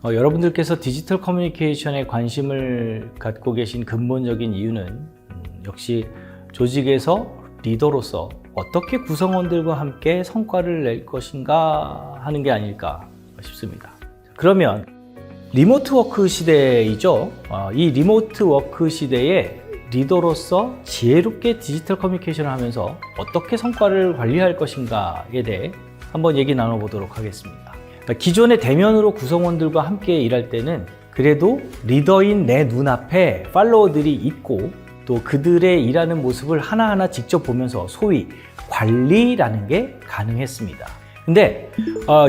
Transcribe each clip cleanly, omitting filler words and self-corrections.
여러분들께서 디지털 커뮤니케이션에 관심을 갖고 계신 근본적인 이유는 역시 조직에서 리더로서 어떻게 구성원들과 함께 성과를 낼 것인가 하는 게 아닐까 싶습니다. 그러면 리모트 워크 시대이죠. 이 리모트 워크 시대에 리더로서 지혜롭게 디지털 커뮤니케이션을 하면서 어떻게 성과를 관리할 것인가에 대해 한번 얘기 나눠보도록 하겠습니다. 기존의 대면으로 구성원들과 함께 일할 때는 그래도 리더인 내 눈앞에 팔로워들이 있고 또 그들의 일하는 모습을 하나하나 직접 보면서 소위 관리라는 게 가능했습니다. 근데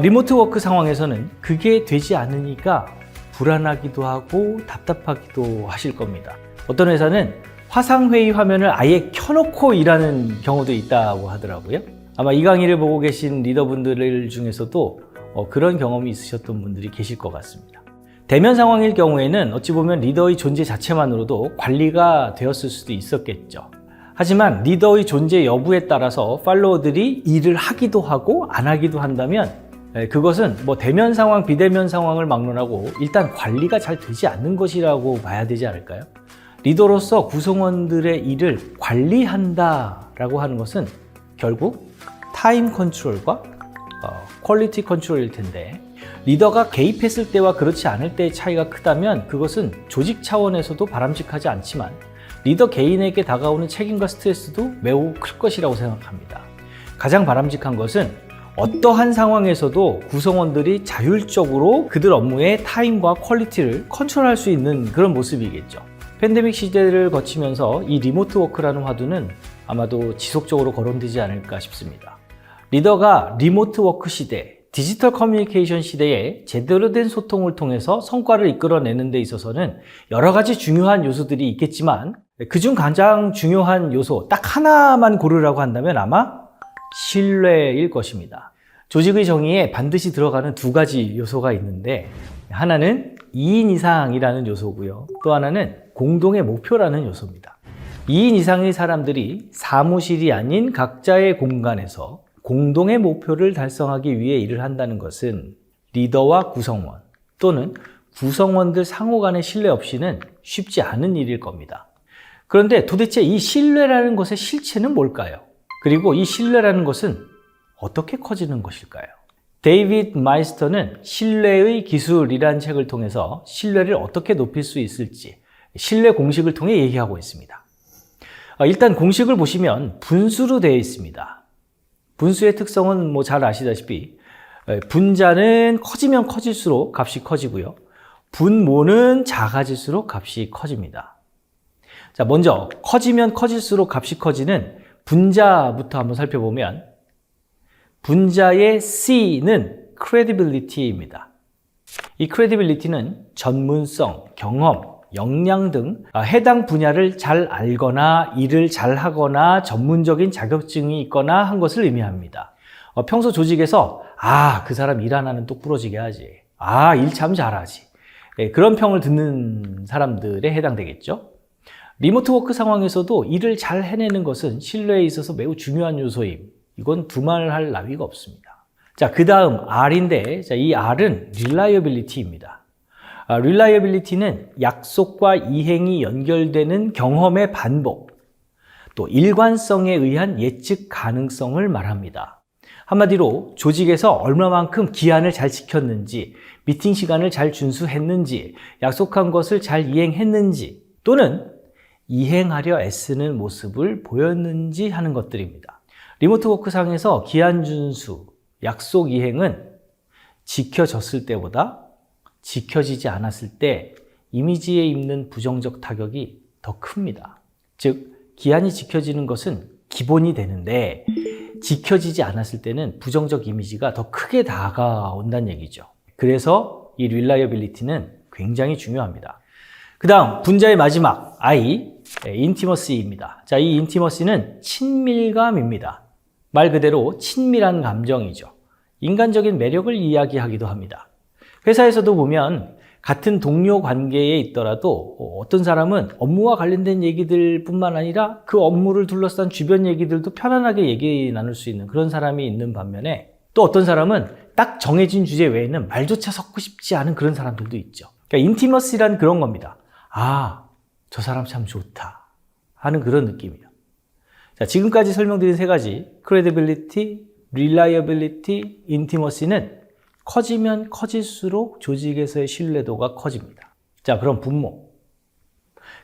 리모트 워크 상황에서는 그게 되지 않으니까 불안하기도 하고 답답하기도 하실 겁니다. 어떤 회사는 화상회의 화면을 아예 켜놓고 일하는 경우도 있다고 하더라고요. 아마 이 강의를 보고 계신 리더분들 중에서도 그런 경험이 있으셨던 분들이 계실 것 같습니다. 대면 상황일 경우에는 어찌 보면 리더의 존재 자체만으로도 관리가 되었을 수도 있었겠죠. 하지만 리더의 존재 여부에 따라서 팔로워들이 일을 하기도 하고 안 하기도 한다면 그것은 대면 상황, 비대면 상황을 막론하고 일단 관리가 잘 되지 않는 것이라고 봐야 되지 않을까요? 리더로서 구성원들의 일을 관리한다라고 하는 것은 결국 타임 컨트롤과 퀄리티 컨트롤일 텐데 리더가 개입했을 때와 그렇지 않을 때의 차이가 크다면 그것은 조직 차원에서도 바람직하지 않지만 리더 개인에게 다가오는 책임과 스트레스도 매우 클 것이라고 생각합니다. 가장 바람직한 것은 어떠한 상황에서도 구성원들이 자율적으로 그들 업무의 타임과 퀄리티를 컨트롤할 수 있는 그런 모습이겠죠. 팬데믹 시대를 거치면서 이 리모트 워크라는 화두는 아마도 지속적으로 거론되지 않을까 싶습니다. 리더가 리모트 워크 시대, 디지털 커뮤니케이션 시대에 제대로 된 소통을 통해서 성과를 이끌어내는 데 있어서는 여러 가지 중요한 요소들이 있겠지만 그중 가장 중요한 요소 딱 하나만 고르라고 한다면 아마 신뢰일 것입니다. 조직의 정의에 반드시 들어가는 두 가지 요소가 있는데 하나는 2인 이상이라는 요소고요. 또 하나는 공동의 목표라는 요소입니다. 2인 이상의 사람들이 사무실이 아닌 각자의 공간에서 공동의 목표를 달성하기 위해 일을 한다는 것은 리더와 구성원 또는 구성원들 상호 간의 신뢰 없이는 쉽지 않은 일일 겁니다. 그런데 도대체 이 신뢰라는 것의 실체는 뭘까요? 그리고 이 신뢰라는 것은 어떻게 커지는 것일까요? 데이비드 마이스터는 신뢰의 기술이라는 책을 통해서 신뢰를 어떻게 높일 수 있을지 신뢰 공식을 통해 얘기하고 있습니다. 일단 공식을 보시면 분수로 되어 있습니다. 분수의 특성은 잘 아시다시피 분자는 커지면 커질수록 값이 커지고요. 분모는 작아질수록 값이 커집니다. 자, 먼저 커지면 커질수록 값이 커지는 분자부터 한번 살펴보면 분자의 C는 credibility입니다. 이 credibility는 전문성, 경험, 역량 등 해당 분야를 잘 알거나 일을 잘 하거나 전문적인 자격증이 있거나 한 것을 의미합니다. 평소 조직에서 그 사람 일 하나는 똑부러지게 하지, 일 참 잘하지, 그런 평을 듣는 사람들에 해당되겠죠. 리모트 워크 상황에서도 일을 잘 해내는 것은 신뢰에 있어서 매우 중요한 요소임. 이건 두말할 나위가 없습니다. 자, 그 다음 R인데 이 R은 reliability입니다. reliability는 약속과 이행이 연결되는 경험의 반복, 또 일관성에 의한 예측 가능성을 말합니다. 한마디로 조직에서 얼마만큼 기한을 잘 지켰는지, 미팅 시간을 잘 준수했는지, 약속한 것을 잘 이행했는지, 또는 이행하려 애쓰는 모습을 보였는지 하는 것들입니다. 리모트 워크상에서 기한 준수, 약속 이행은 지켜졌을 때보다 지켜지지 않았을 때 이미지에 입는 부정적 타격이 더 큽니다. 즉, 기한이 지켜지는 것은 기본이 되는데 지켜지지 않았을 때는 부정적 이미지가 더 크게 다가온다는 얘기죠. 그래서 이 reliability는 굉장히 중요합니다. 그 다음 분자의 마지막 I, intimacy입니다. 자, 이 intimacy는 친밀감입니다. 말 그대로 친밀한 감정이죠. 인간적인 매력을 이야기하기도 합니다. 회사에서도 보면 같은 동료 관계에 있더라도 어떤 사람은 업무와 관련된 얘기들뿐만 아니라 그 업무를 둘러싼 주변 얘기들도 편안하게 얘기 나눌 수 있는 그런 사람이 있는 반면에, 또 어떤 사람은 딱 정해진 주제 외에는 말조차 섞고 싶지 않은 그런 사람들도 있죠. 그러니까 인티머시란 그런 겁니다. 아, 저 사람 참 좋다 하는 그런 느낌이에요. 자, 지금까지 설명드린 세 가지 credibility, reliability, intimacy는 커지면 커질수록 조직에서의 신뢰도가 커집니다. 자, 그럼 분모.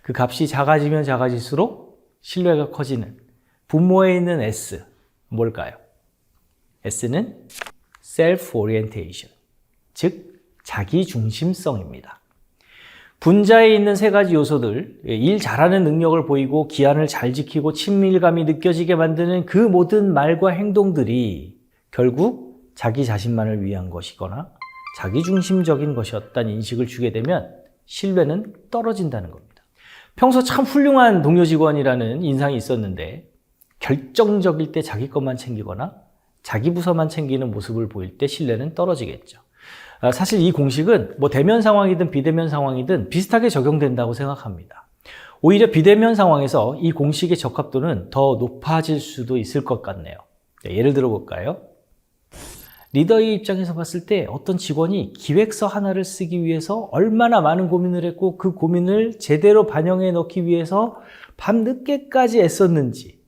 그 값이 작아지면 작아질수록 신뢰가 커지는 분모에 있는 S, 뭘까요? S는 self-orientation, 즉 자기중심성입니다. 분자에 있는 세 가지 요소들, 일 잘하는 능력을 보이고 기한을 잘 지키고 친밀감이 느껴지게 만드는 그 모든 말과 행동들이 결국 자기 자신만을 위한 것이거나 자기중심적인 것이었다는 인식을 주게 되면 신뢰는 떨어진다는 겁니다. 평소 참 훌륭한 동료 직원이라는 인상이 있었는데 결정적일 때 자기 것만 챙기거나 자기 부서만 챙기는 모습을 보일 때 신뢰는 떨어지겠죠. 사실 이 공식은 뭐 대면 상황이든 비대면 상황이든 비슷하게 적용된다고 생각합니다. 오히려 비대면 상황에서 이 공식의 적합도는 더 높아질 수도 있을 것 같네요. 예를 들어 볼까요? 리더의 입장에서 봤을 때 어떤 직원이 기획서 하나를 쓰기 위해서 얼마나 많은 고민을 했고 그 고민을 제대로 반영해 넣기 위해서 밤늦게까지 애썼는지,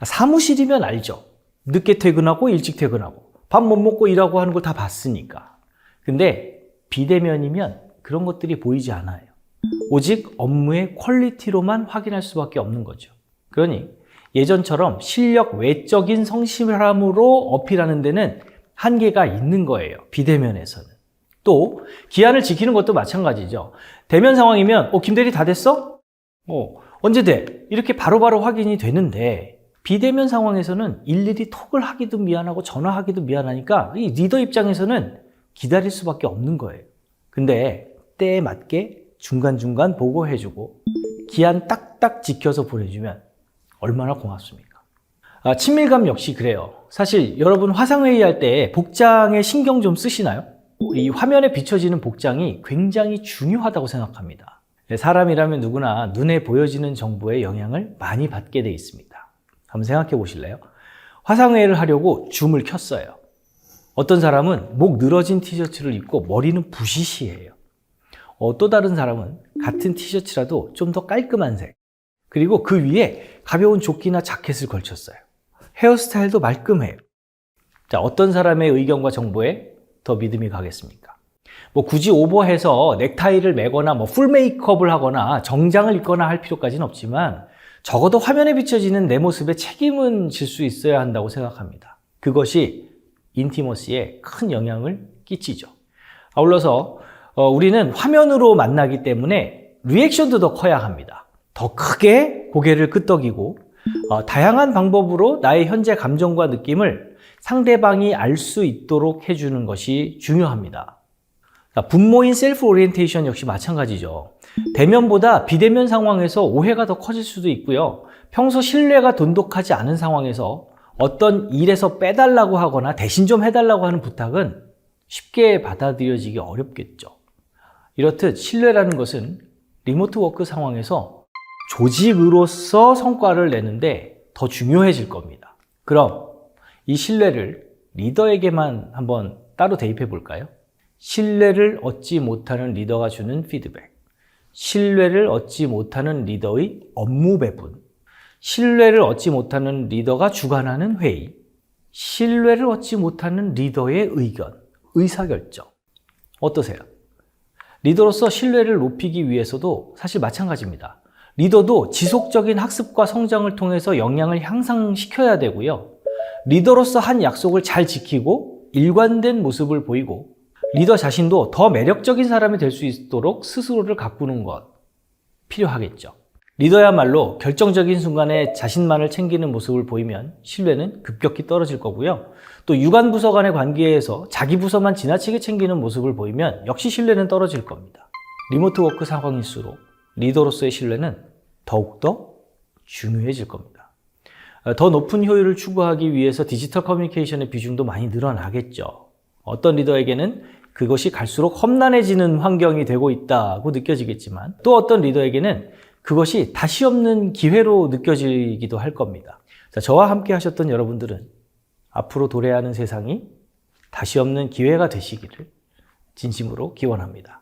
사무실이면 알죠. 늦게 퇴근하고 일찍 퇴근하고 밥 못 먹고 일하고 하는 걸 다 봤으니까. 근데 비대면이면 그런 것들이 보이지 않아요. 오직 업무의 퀄리티로만 확인할 수밖에 없는 거죠. 그러니 예전처럼 실력 외적인 성실함으로 어필하는 데는 한계가 있는 거예요. 비대면에서는. 또 기한을 지키는 것도 마찬가지죠. 대면 상황이면 김대리 다 됐어? 언제 돼? 이렇게 바로바로 확인이 되는데 비대면 상황에서는 일일이 톡을 하기도 미안하고 전화하기도 미안하니까 이 리더 입장에서는 기다릴 수밖에 없는 거예요. 근데 때에 맞게 중간중간 보고해주고 기한 딱딱 지켜서 보내주면 얼마나 고맙습니까? 친밀감 역시 그래요. 사실 여러분 화상회의 할 때 복장에 신경 좀 쓰시나요? 이 화면에 비춰지는 복장이 굉장히 중요하다고 생각합니다. 사람이라면 누구나 눈에 보여지는 정보에 영향을 많이 받게 돼 있습니다. 한번 생각해 보실래요? 화상회의를 하려고 줌을 켰어요. 어떤 사람은 목 늘어진 티셔츠를 입고 머리는 부시시해요. 또 다른 사람은 같은 티셔츠라도 좀 더 깔끔한 색, 그리고 그 위에 가벼운 조끼나 자켓을 걸쳤어요. 헤어스타일도 말끔해요. 자, 어떤 사람의 의견과 정보에 더 믿음이 가겠습니까? 굳이 오버해서 넥타이를 매거나 풀 메이크업을 하거나 정장을 입거나 할 필요까지는 없지만 적어도 화면에 비춰지는 내 모습에 책임은 질 수 있어야 한다고 생각합니다. 그것이 인티머시에 큰 영향을 끼치죠. 아울러서 우리는 화면으로 만나기 때문에 리액션도 더 커야 합니다. 더 크게 고개를 끄덕이고 다양한 방법으로 나의 현재 감정과 느낌을 상대방이 알 수 있도록 해주는 것이 중요합니다. 분모인 셀프 오리엔테이션 역시 마찬가지죠. 대면보다 비대면 상황에서 오해가 더 커질 수도 있고요. 평소 신뢰가 돈독하지 않은 상황에서 어떤 일에서 빼달라고 하거나 대신 좀 해달라고 하는 부탁은 쉽게 받아들여지기 어렵겠죠. 이렇듯 신뢰라는 것은 리모트 워크 상황에서 조직으로서 성과를 내는데 더 중요해질 겁니다. 그럼 이 신뢰를 리더에게만 한번 따로 대입해 볼까요? 신뢰를 얻지 못하는 리더가 주는 피드백, 신뢰를 얻지 못하는 리더의 업무 배분, 신뢰를 얻지 못하는 리더가 주관하는 회의, 신뢰를 얻지 못하는 리더의 의견, 의사결정. 어떠세요? 리더로서 신뢰를 높이기 위해서도 사실 마찬가지입니다. 리더도 지속적인 학습과 성장을 통해서 역량을 향상시켜야 되고요. 리더로서 한 약속을 잘 지키고 일관된 모습을 보이고 리더 자신도 더 매력적인 사람이 될 수 있도록 스스로를 가꾸는 것 필요하겠죠. 리더야말로 결정적인 순간에 자신만을 챙기는 모습을 보이면 신뢰는 급격히 떨어질 거고요. 또 유관 부서 간의 관계에서 자기 부서만 지나치게 챙기는 모습을 보이면 역시 신뢰는 떨어질 겁니다. 리모트 워크 상황일수록 리더로서의 신뢰는 더욱더 중요해질 겁니다. 더 높은 효율을 추구하기 위해서 디지털 커뮤니케이션의 비중도 많이 늘어나겠죠. 어떤 리더에게는 그것이 갈수록 험난해지는 환경이 되고 있다고 느껴지겠지만 또 어떤 리더에게는 그것이 다시 없는 기회로 느껴지기도 할 겁니다. 자, 저와 함께 하셨던 여러분들은 앞으로 도래하는 세상이 다시 없는 기회가 되시기를 진심으로 기원합니다.